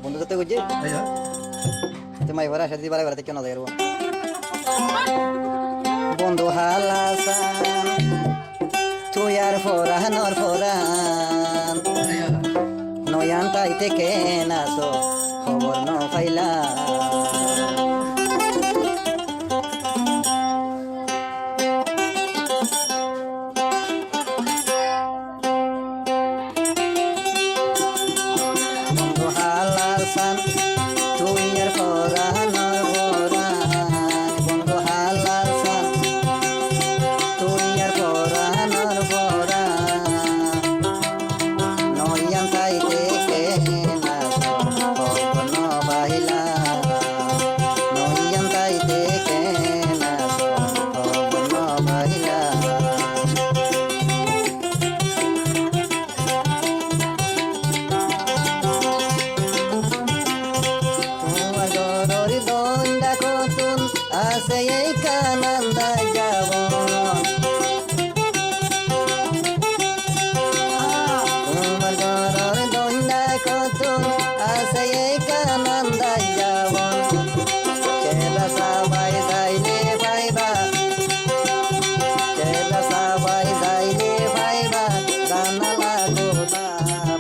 বন্ধু সাথে করছি তোমার এবার আসা দিদি বারে কেন যাই বন্ধু হালাসান তুই আর ফোরানোর ফোরান নয়ান তাই থেকে না তো খবর ন পাইলা বন্ধু হালাসান তুই আর ফোরানোর ফোরান বন্ধু হালাসান তুই আর ফোরানোর ফোরান নয়ান তাই থেকে না তো খবর ন পাইলা নয়ান তাই থেকে না তো খবর ন পাইলা তোমার গরর দণ্ডা কতুন আছে এই কানন্দা যাব তোমার গরর দণ্ডা কতুন আছে এই কানন্দা যাব চেলা সবাই যাইলে পাইবা চেলা সবাই যাইলে পাইবা জানালা গোলা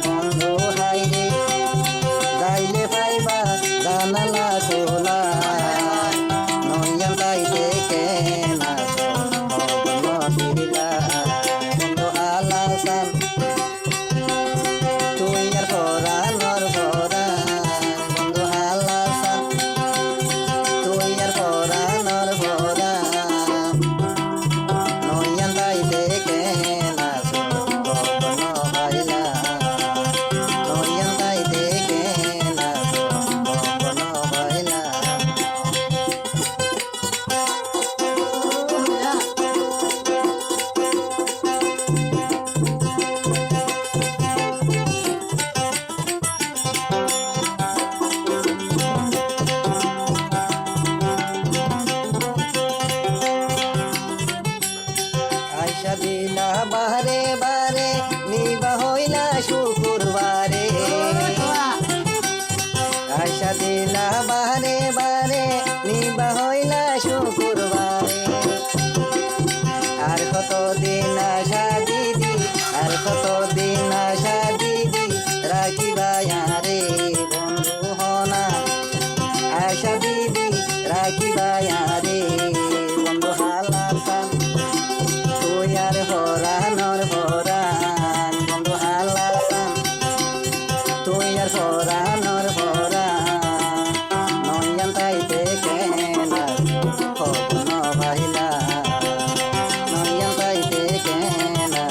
বন্ধু হাইরে যাইলে পাইবা জানালা খোলা নয়ান তাই দেখে না দিলা বন্ধু হালাসান তুই আর ফোরানোর ফোরান বন্ধু হালাসান তুই আর ফোরানোর ফোরান নয়ান তাই দেখে না পাইলা নয়ান তাই দেখে না পাইলা আয়সা দিলা বারে বারে নিবা হইলা শুকুরবারে আয়সা দিলা বারে বারে নিবা হইলা শুকুরবারে আর কত দিন আশা দিদি আর কত দিন আশা দিদি রাখিবা রে বন্ধু হনা আশা দিদি রাখিবা রে বন্ধু হালাসান তুই আর ফোরানোর ফোরান বন্ধু হালাসান তুই আর ফোরানোর ফোরান নয়ান তাই দেখে না খবর ন পাইলা নয়ান তাই দেখে না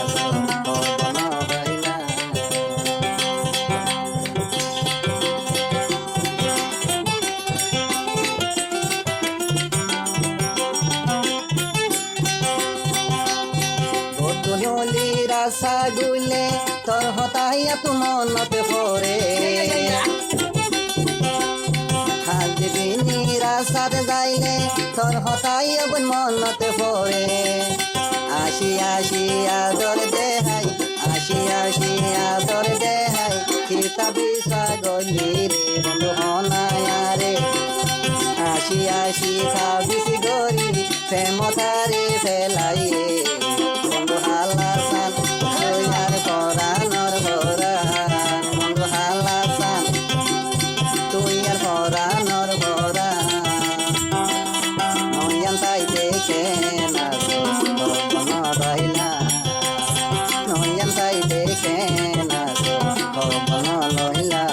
খবর ন পাইলা গধূলি রাসা গুলে তোর হতাইয়া তু মনতে পরে হাজবি নিরাশাত যাইলে তোর হতাইয়া বোন মনতে পরে আসি আসি আদর দেহাই আসি আসি আদর দেহাই খিতাবি সাগলি রে বন্ধু হনায়া রে আসি আসি খাবিসি গরি প্রেমতারে ফেলাই রে বন্ধু হালাসান তুই আর ফোরানোর ফোরান বন্ধু হালাসান তুই আর ফোরানোর ফোরান নয়ান তাই দেখে না খবর পাইলা নয়ান তাই দেখে না খবর লইলা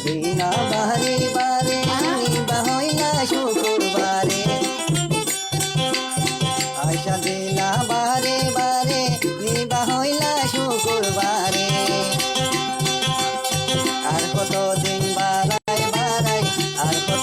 দিনা বারে বারে নিবা হইলা শুকুরবারে আয়সা দিনা বারে বারে নিবা হইলা শুকুরবারে আর কত